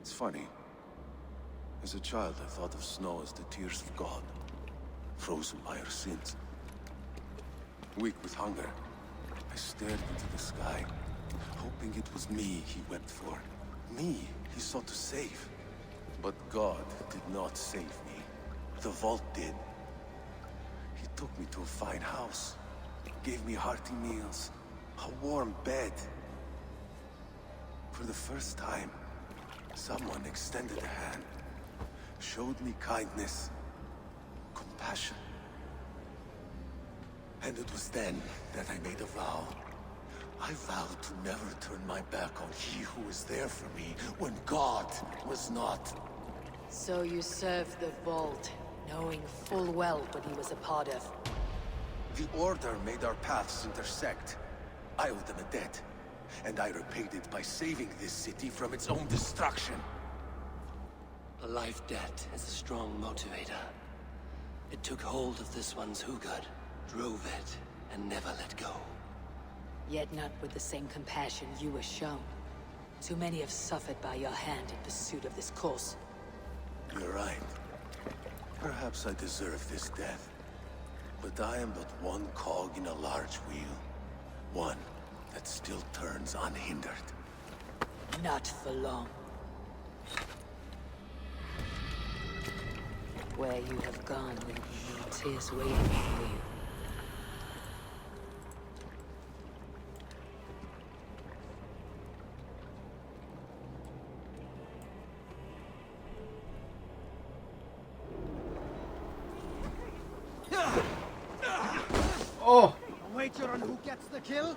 It's funny. As a child, I thought of snow as the tears of God, frozen by our sins. Weak with hunger, I stared into the sky, hoping it was me he wept for. Me he sought to save. But God did not save me. The vault did. He took me to a fine house, gave me hearty meals, a warm bed. For the first time, someone extended a hand, showed me kindness, compassion. And it was then that I made a vow. I vowed to never turn my back on he who was there for me when God was not. So you served the Vault, knowing full well what he was a part of. The Order made our paths intersect. I owed them a debt, and I repaid it by saving this city from its own destruction. A life debt is a strong motivator. It took hold of this one's Hugad, drove it, and never let go. Yet not with the same compassion you were shown. Too many have suffered by your hand in pursuit of this cause. You're right. Perhaps I deserve this death. But I am but one cog in a large wheel. One that still turns unhindered. Not for long. Where you have gone will be no tears waiting for you. Oh! A wager on who gets the kill?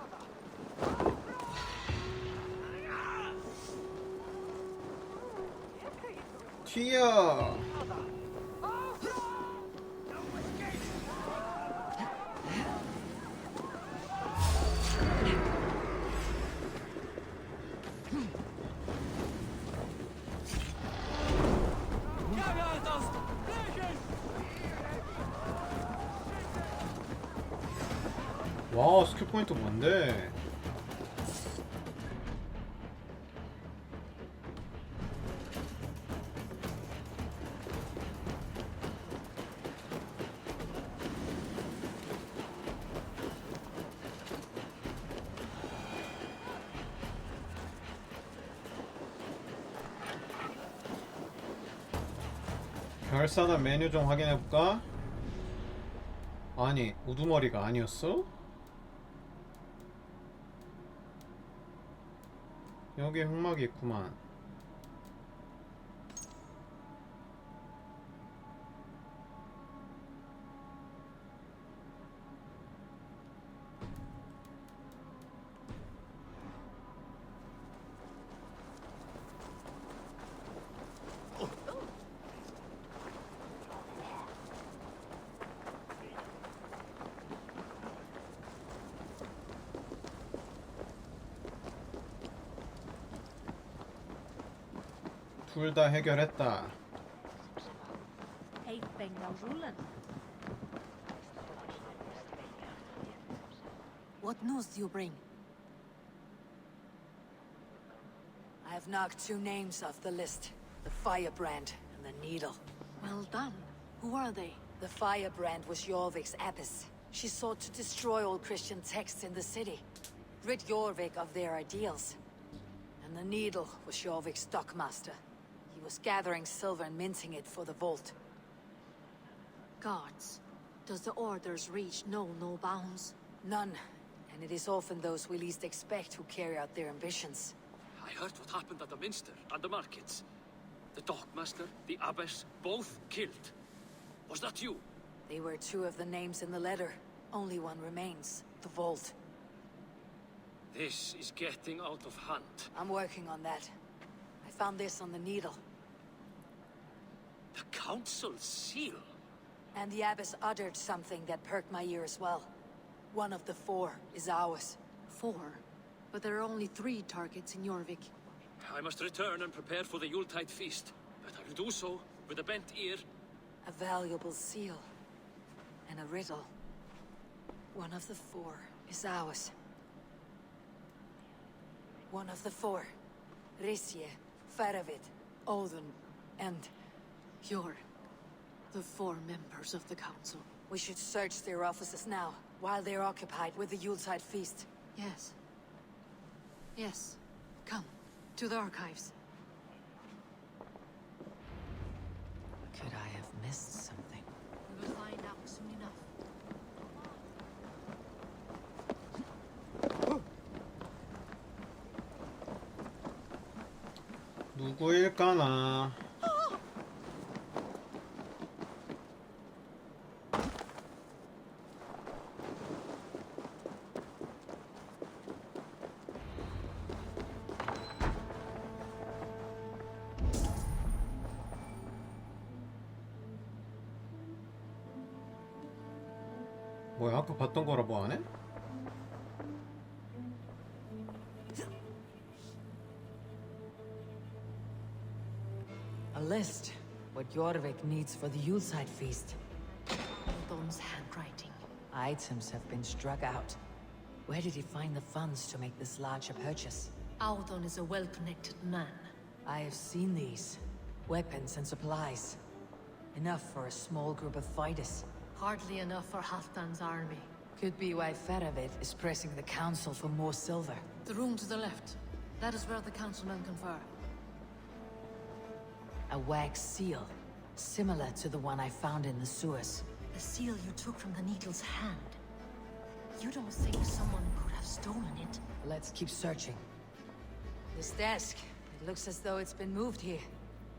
튀어! 와, 스킬 포인트 뭔데? 결사단 메뉴 좀 확인해볼까? 아니, 우두머리가 아니었어? 여기 흑막이 있구만. 둘 다 해결했다. What news do you bring? I have knocked 2 names off the list. The Firebrand and the Needle. Well done. Who are they? The Firebrand was Jorvik's abbess. She sought to destroy all Christian texts in the city. Rid Jorvik of their ideals. And the Needle was Jorvik's stockmaster. He was gathering silver and minting it for the vault. Guards. Does the Order's reach know no bounds? None. And it is often those we least expect who carry out their ambitions. I heard what happened at the Minster and the markets. The dockmaster, the abbess, both killed. Was that you? They were 2 of the names in the letter. Only one remains. The vault. This is getting out of hand. I'm working on that. I found this on the Needle. The Council's seal? And the abbess uttered something that perked my ear as well. One of the 4 is ours. 4? But there are only 3 targets in Jorvik. I must return and prepare for the Yuletide feast. But I will do so with a bent ear. A valuable seal. And a riddle. One of the 4 is ours. One of the 4. Risje, Faravit, Odin, and You're the 4 members of the council. we should search their offices now, while they're occupied with the Yuletide feast. Yes. Yes. Come, to the archives. Could I have missed something? We will find out soon enough. 누구일까나? 뭐야, 아까 봤던 거라 뭐 안 해? A list. What Jorvik needs for the Yuletide feast. Odon's handwriting. Items have been struck out. Where did he find the funds to make this larger purchase? Audon is a well-connected man. I have seen these. Weapons and supplies. Enough for a small group of fighters. Hardly enough for Halfdan's army. Could be why Feravid is pressing the council for more silver. The room to the left. That is where the councilmen confer. A wax seal. Similar to the one I found in the sewers. The seal you took from the Needle's hand. You don't think someone could have stolen it? Let's keep searching. This desk. It looks as though it's been moved here.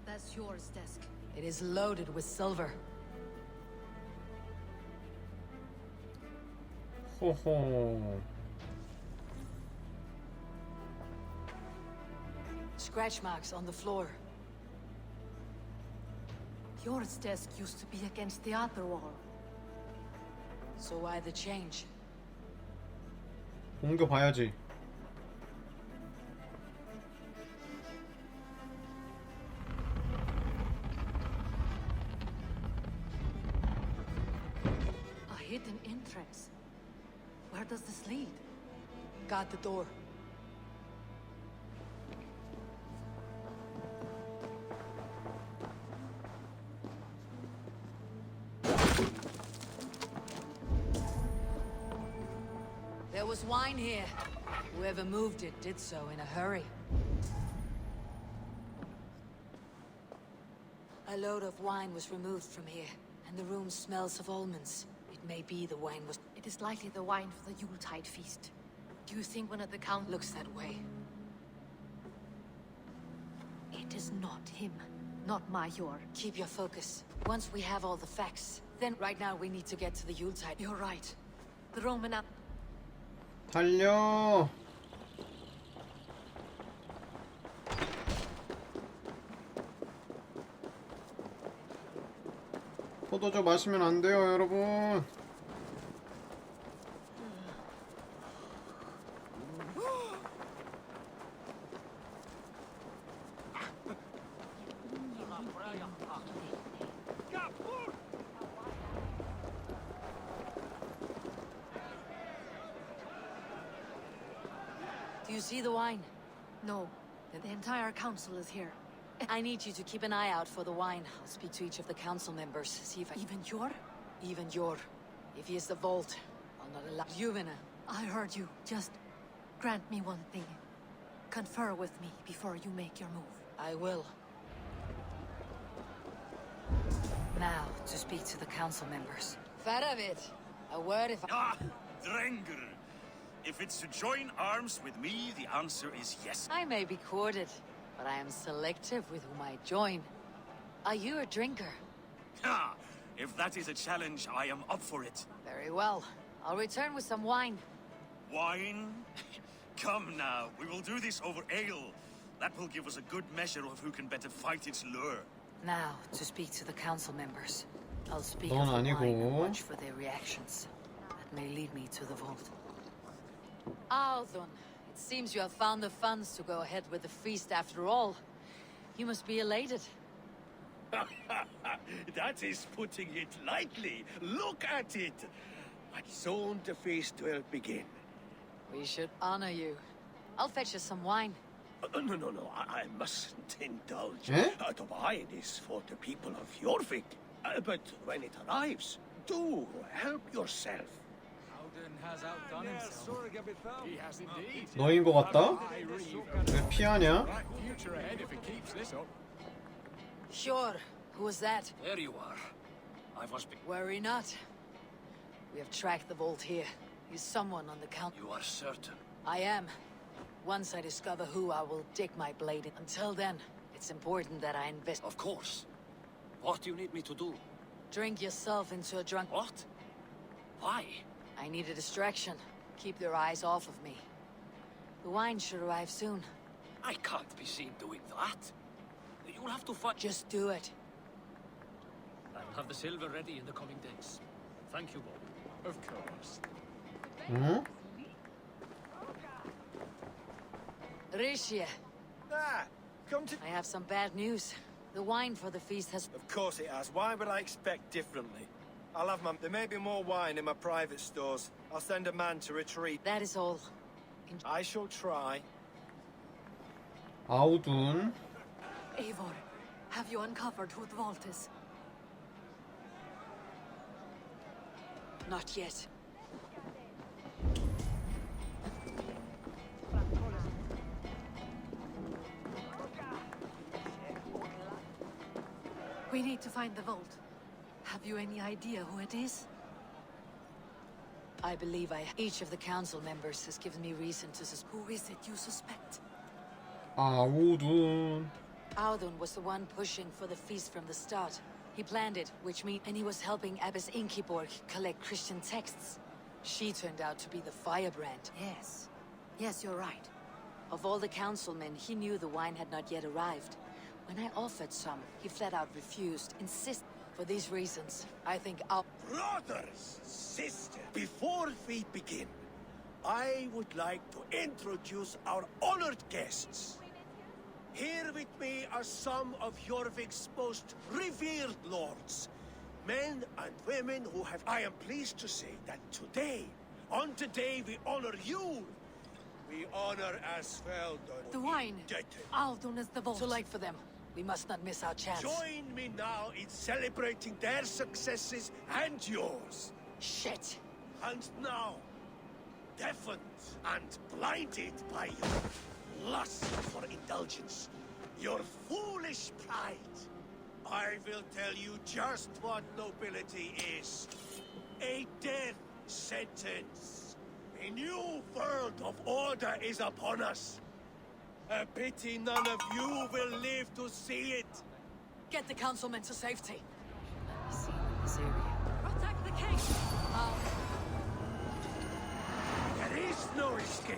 That's yours, desk. It is loaded with silver. 호호. Scratch marks on the floor. Yours desk used to be against the other wall. So why the change? 옮겨봐야지. A hidden entrance. Where does this lead? Guard the door. There was wine here. Whoever moved it did so in a hurry. A load of wine was removed from here, and the room smells of almonds. It may be the wine was... It is likely the wine for the Yuletide feast. Do you think one of the count looks that way. It is not him. Not Major. Keep your focus. Once we have all the facts, then right now we need to get to the Yuletide. You're right. The Roman up. 달려. 포도주 마시면 안 돼요, 여러분. Do you see the wine? No. The entire council is here. I need you to keep an eye out for the wine. I'll speak to each of the council members, see if I... Even your? Even your. If he is the Vault, I'll not allow... Juvena. I heard you. Just grant me one thing. Confer with me before you make your move. I will. Now, to speak to the council members. Faravid, a word if I... Ah, Drenger. If it's to join arms with me, the answer is yes. I may be courted, but I am selective with whom I join. Are you a drinker? Ha! If that is a challenge, I am up for it. Very well. I'll return with some wine. Wine? Come now, we will do this over ale. That will give us a good measure of who can better fight its lure. Now, to speak to the council members. I'll speak 넌 of the wine and 아니고. watch for their reactions. That may lead me to the vault. Althun, it seems you have found the funds to go ahead with the feast after all. You must be elated. That is putting it lightly. Look at it. But soon the feast will begin. We should honor you. I'll fetch us some wine. No. I mustn't indulge. Eh? The wine is for the people of Jorvik. But when it arrives, do help yourself. 너인 것 같다? 왜 피하냐? Sure. Who was that? There you are. I was... Worry not. We have tracked the vault here. He's someone on the count. You are certain? I am. Once I discover who, I will dig my blade in. Until then, it's important that I invest. Of course. What do you need me to do? Drink yourself into a drunk... What? Why? I need a distraction. Keep their eyes off of me. The wine should arrive soon. I can't be seen doing that. You'll have to fight. Just do it. I'll have the silver ready in the coming days. Thank you, Bob. Of course. 응? Rishi, Come to... I have some bad news. The wine for the feast has... Of course it has. Why would I expect differently? I'll have my... There may be more wine in my private stores. I'll send a man to retrieve. That is all. I shall try. 아우둔. Eivor, have you uncovered who the vault is? Not yet. We need to find the vault. Have you any idea who it is? I believe each of the council members has given me reason to suspect. Who is it you suspect? 아우둔. Audun was the one pushing for the feast from the start. He planned it, which means... And he was helping Abbess Inkiborg collect Christian texts. She turned out to be the firebrand. Yes. Yes, you're right. Of all the councilmen, he knew the wine had not yet arrived. When I offered some, he flat out refused, insist. For these reasons, I think I'll... Brothers, sisters, before we begin, I would like to introduce our honored guests. Here with me are some of Jorvik's most revered lords. Men and women who have... I am pleased to say that today, on today we honor you. We honor as well The wine. indebted. Aldun is the vault. Too late for them. We must not miss our chance. Join me now in celebrating their successes and yours. Shit! And now, deafened and blinded by your lust for indulgence, your foolish pride, I will tell you just what nobility is. A death sentence. A new world of order is upon us. A pity none of you will live to see it. Get the councilmen to safety. Let me see in this area. Protect the king! There is no escape.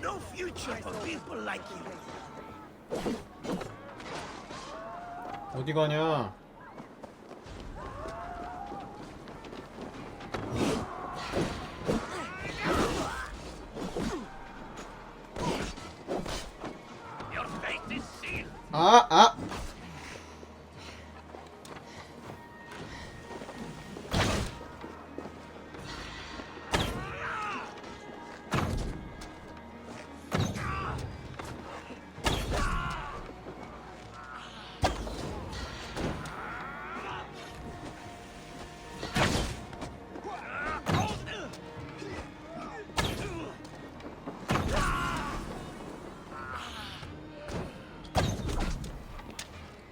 No future for people like you. 어디 가냐? Your fate is sealed. 아!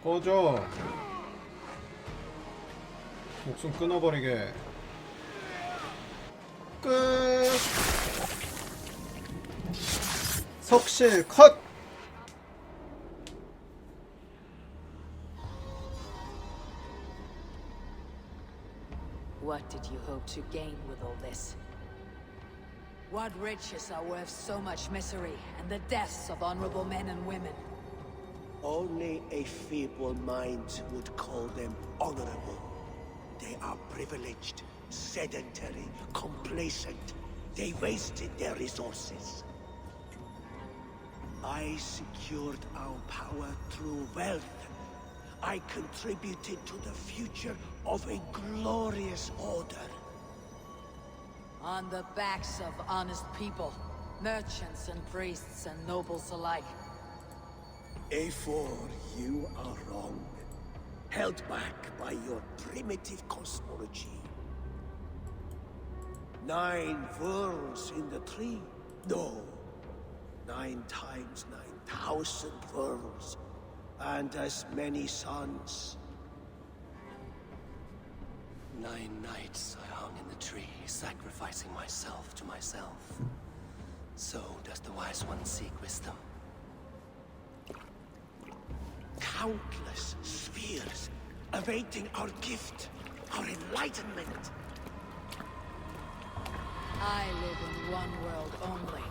꺼져. 목숨 끊어버리게. 끝. 석실 컷. What did you hope to gain with all this? What riches are worth so much misery and the deaths of honorable men and women? Only a feeble mind would call them honorable. They are privileged, sedentary, complacent. They wasted their resources. I secured our power through wealth. I contributed to the future of a glorious order. On the backs of honest people, merchants and priests and nobles alike. A4, you are wrong. Held back by your primitive cosmology. 9 worlds in the tree? No. 9 times 9,000 worlds. And as many suns. 9 nights I hung in the tree, sacrificing myself to myself. So does the wise one seek wisdom. Countless spheres awaiting our gift, our enlightenment. I live in one world only.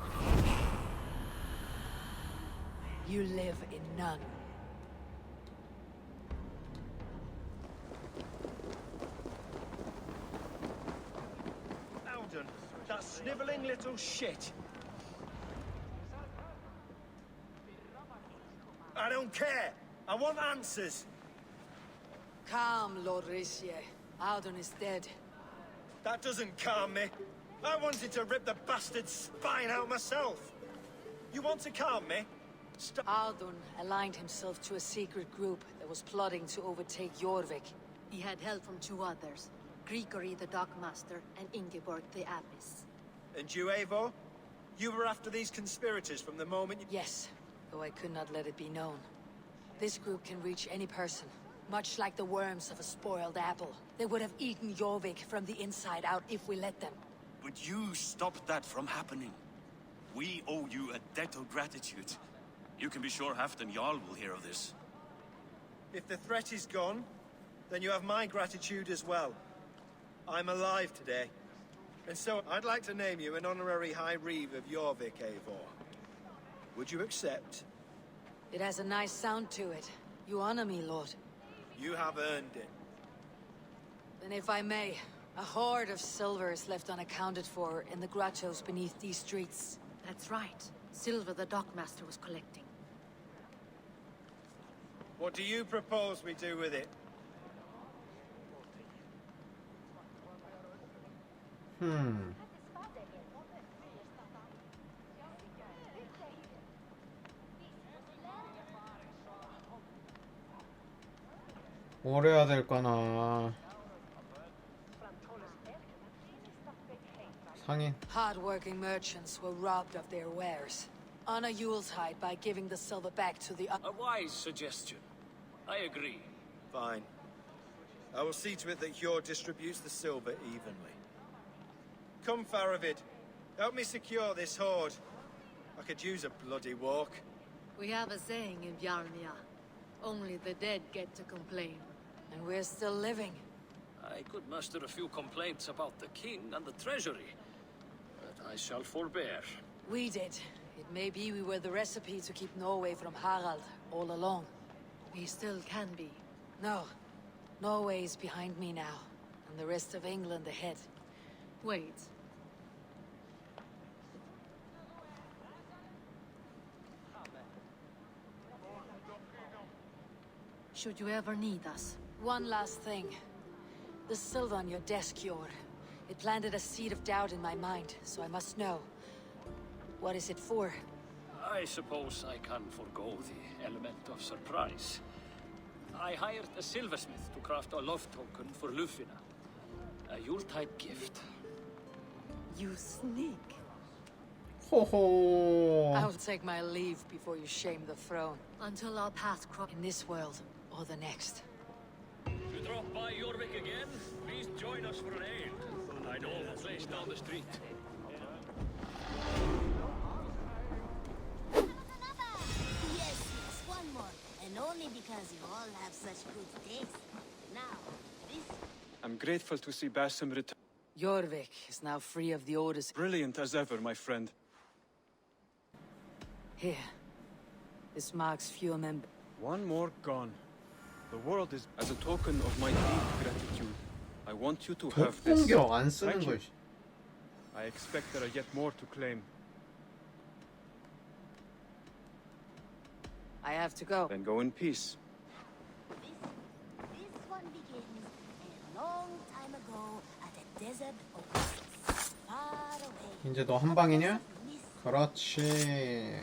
You live in none. Alden, that sniveling little shit. I don't care. I want answers. Calm, Lord Rissier. Audun is dead. That doesn't calm me. I wanted to rip the bastard's spine out myself. You want to calm me? Stop. Audun aligned himself to a secret group that was plotting to overtake Jorvik. He had help from 2 others, Grigory the Dockmaster and Ingeborg the Abbess. And you, Eivor? You were after these conspirators from the moment you... Yes, though I could not let it be known. This group can reach any person, much like the worms of a spoiled apple. They would have eaten Jorvik from the inside out if we let them. But you stopped that from happening. We owe you a debt of gratitude. You can be sure Halfdan Jarl will hear of this. If the threat is gone, then you have my gratitude as well. I'm alive today. And so I'd like to name you an honorary High Reeve of Jorvik, Eivor. Would you accept? It has a nice sound to it. You honor me, Lord. You have earned it. Then if I may, a hoard of silver is left unaccounted for in the grottos beneath these streets. That's right. Silver the Dockmaster was collecting. What do you propose we do with it? 뭘 해야 될까나. 상인. Hard-working merchants were robbed of their wares. Honor Yuletide by giving the silver back to the... A wise suggestion. I agree. Fine. I will see to it that Hjor distributes the silver evenly. Come, Faravid. Help me secure this hoard. I could use a bloody walk. We have a saying in Bjarnia. Only the dead get to complain. And we're still living. I could muster a few complaints about the king and the treasury, but I shall forbear. We did. It may be we were the recipe to keep Norway from Harald all along. We still can be. No. Norway is behind me now, and the rest of England ahead. Wait. Should you ever need us? One last thing. The silver on your desk, Hjor. It planted a seed of doubt in my mind, so I must know. What is it for? I suppose I can forgo the element of surprise. I hired a silversmith to craft a love token for Lufina. A Yuletide gift. You sneak. 호호. I'll take my leave before you shame the throne. Until our paths cross. In this world, or the next. If you drop by Jorvik again, please join us for an ale. I know a place down the street. Yes, one more. And only because you all have such good taste. Now, this... I'm grateful to see Basim return. Jorvik is now free of the orders. Brilliant as ever, my friend. Here. This marks fewer members. One more gone. The world is as a token of my deep gratitude. I want you to have this. 공격 안 쓰는 Thank you. 거지. I expect there are yet more to claim. I have to go. Then go in peace. This one begins a long time ago at a desert oasis, far away. 이제 너 한 방이냐? 그렇지.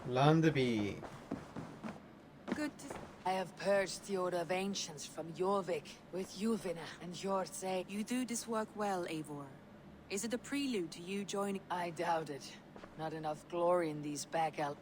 란드비. Good to... I have purged the Order of Ancients from Jorvik with Yuvina and Jorse. You do this work well, Eivor. Is it a prelude to you joining... I doubt it. Not enough glory in these back out.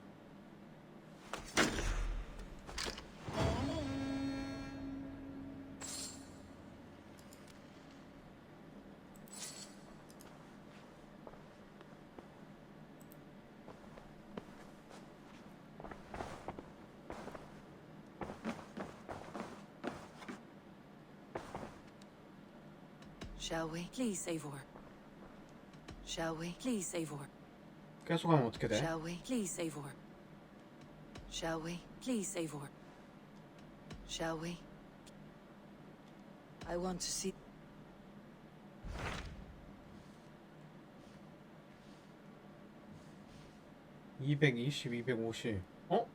Shall we? Please, Eivor. Shall we? Please, Eivor. 계속 하면 어떻게 돼? Shall we? Please, Eivor. Shall we? Please, Eivor. Shall we? I want to see. (220, 250) 어?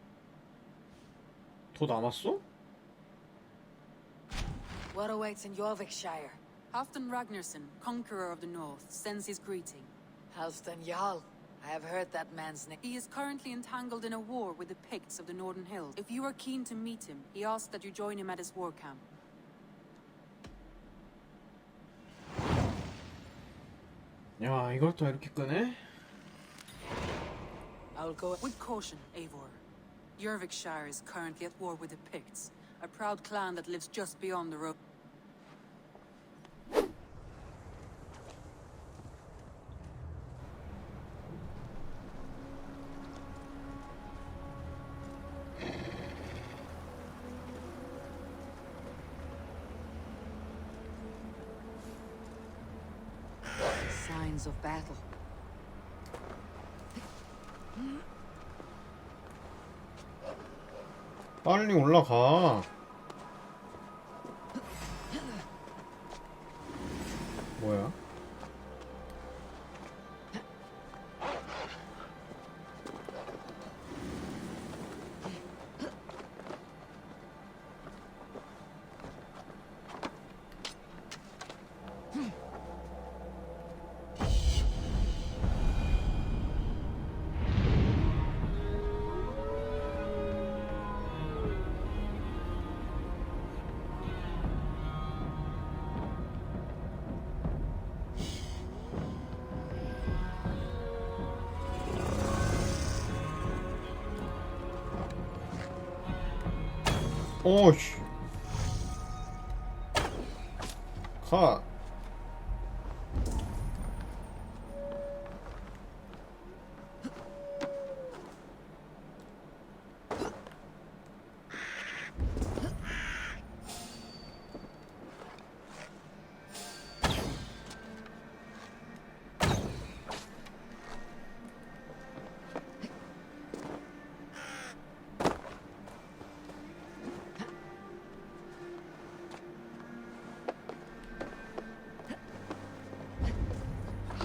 더 남았어? What awaits in Jorvikshire? Halfdan Ragnarsson, conqueror of the north, sends his greeting. Halfdan Jarl. I have heard that man's name. He is currently entangled in a war with the Picts of the Northern Hills. If you are keen to meet him, he asks that you join him at his war camp. 야, 이걸 또 이렇게 끄네? I'll go. With caution, Eivor. Jorvikshire is currently at war with the Picts, a proud clan that lives just beyond the road. Signs of battle. 빨리 올라가. 뭐야? 오씨. 컷.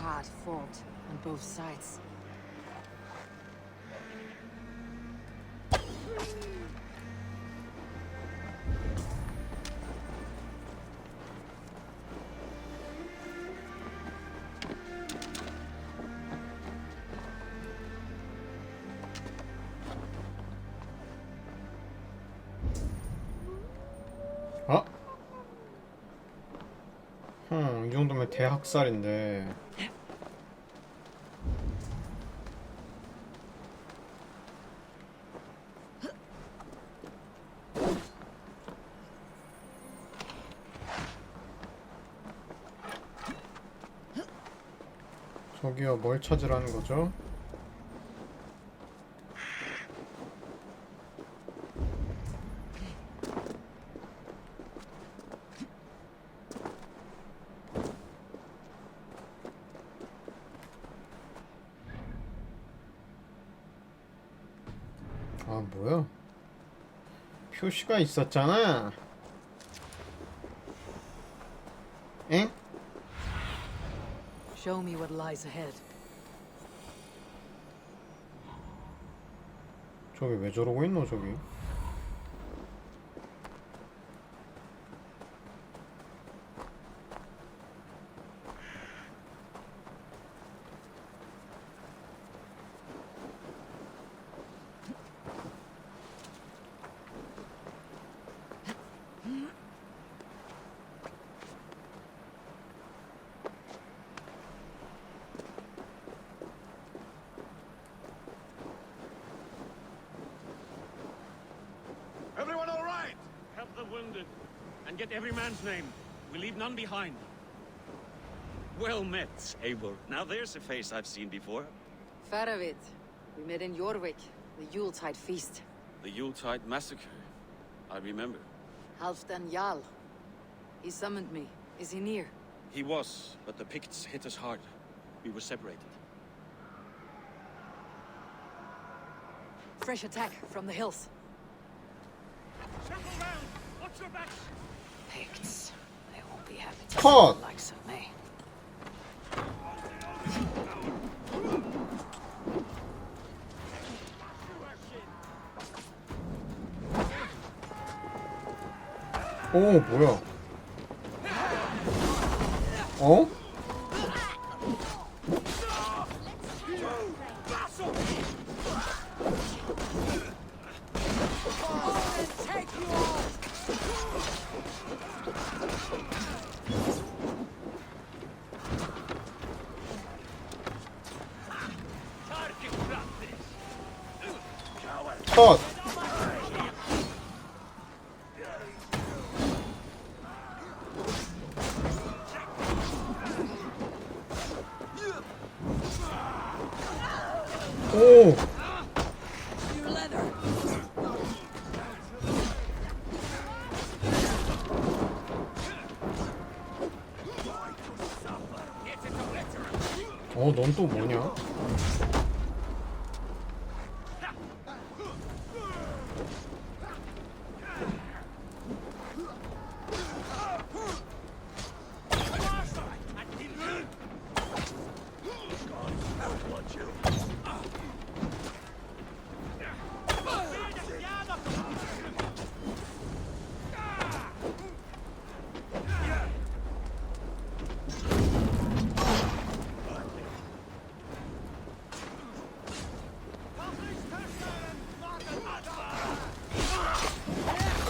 Hard fought on both sides. 어? 이 정도면 대학살인데. 저기요, 뭘 찾으라는 거죠? 아, 뭐야? 표시가 있었잖아. 엥? Show me what lies ahead. 저기 왜 저러고 있노, 저기? and get every man's name. We leave none behind. Well met, Eivor. Now there's a face I've seen before. Faravid. We met in Jorvik, the Yuletide feast. The Yuletide massacre. I remember. Halfdan Jarl. He summoned me. Is he near? He was, but the Picts hit us hard. We were separated. Fresh attack from the hills. Circle round! Watch your backs! Picts. They won't be happy to Cut. see the likes of me. 오, 뭐야? 어? 컷! 오! 넌 또 뭐냐?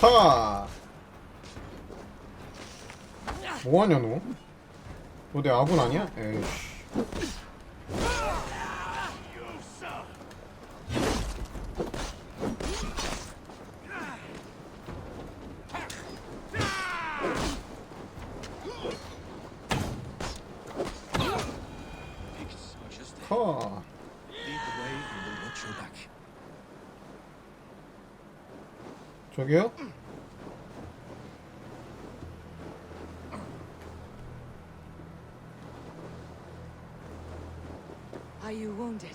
카! 뭐하냐 너? 너 내 아군 아니야? 에이씨. 카! 저기요? Are you wounded?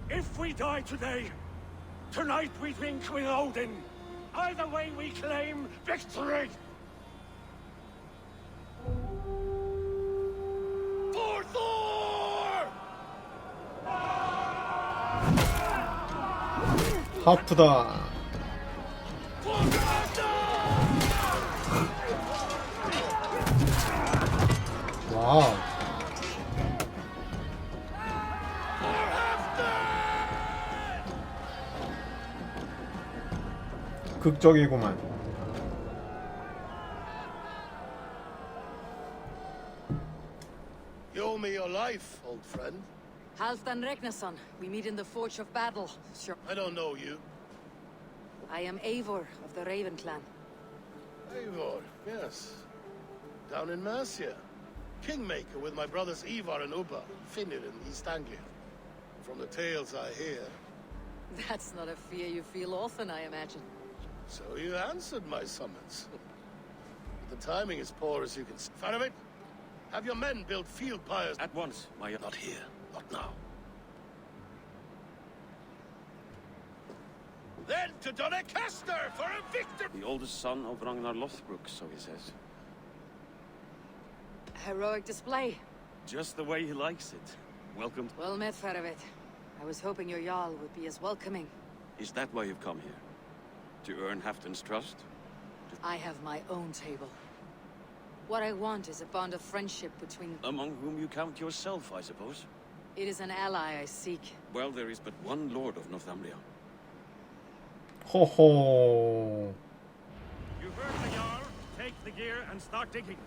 If we die today, tonight we drink with Odin. Either way we claim victory! For Thor! 하프다. 와우. 극적이구만. You owe me your life, old friend. Halfdan Regnason. We meet in the Forge of Battle. Sure. I don't know you. I am Eivor of the Raven clan. Eivor, yes. Down in Mercia. Kingmaker with my brothers Ivar and Ubba, Finnir in East Anglia. From the tales I hear. That's not a fear you feel often, I imagine. So you answered my summons. The timing is poor as you can see. Faravit, have your men build field pyres At once, my... Not here, not now. Then to Doncaster for a victory! The oldest son of Ragnar Lothbrok, so he says. Heroic display. Just the way he likes it. Welcome. Well met, Faravid. I was hoping your Jarl would be as welcoming. Is that why you've come here? To earn Halfdan's trust? I have my own table. What I want is a bond of friendship between... Among whom you count yourself, I suppose? It is an ally I seek. Well, there is but one lord of Northumbria. 호호. You heard the Jarl. Take the gear and start digging.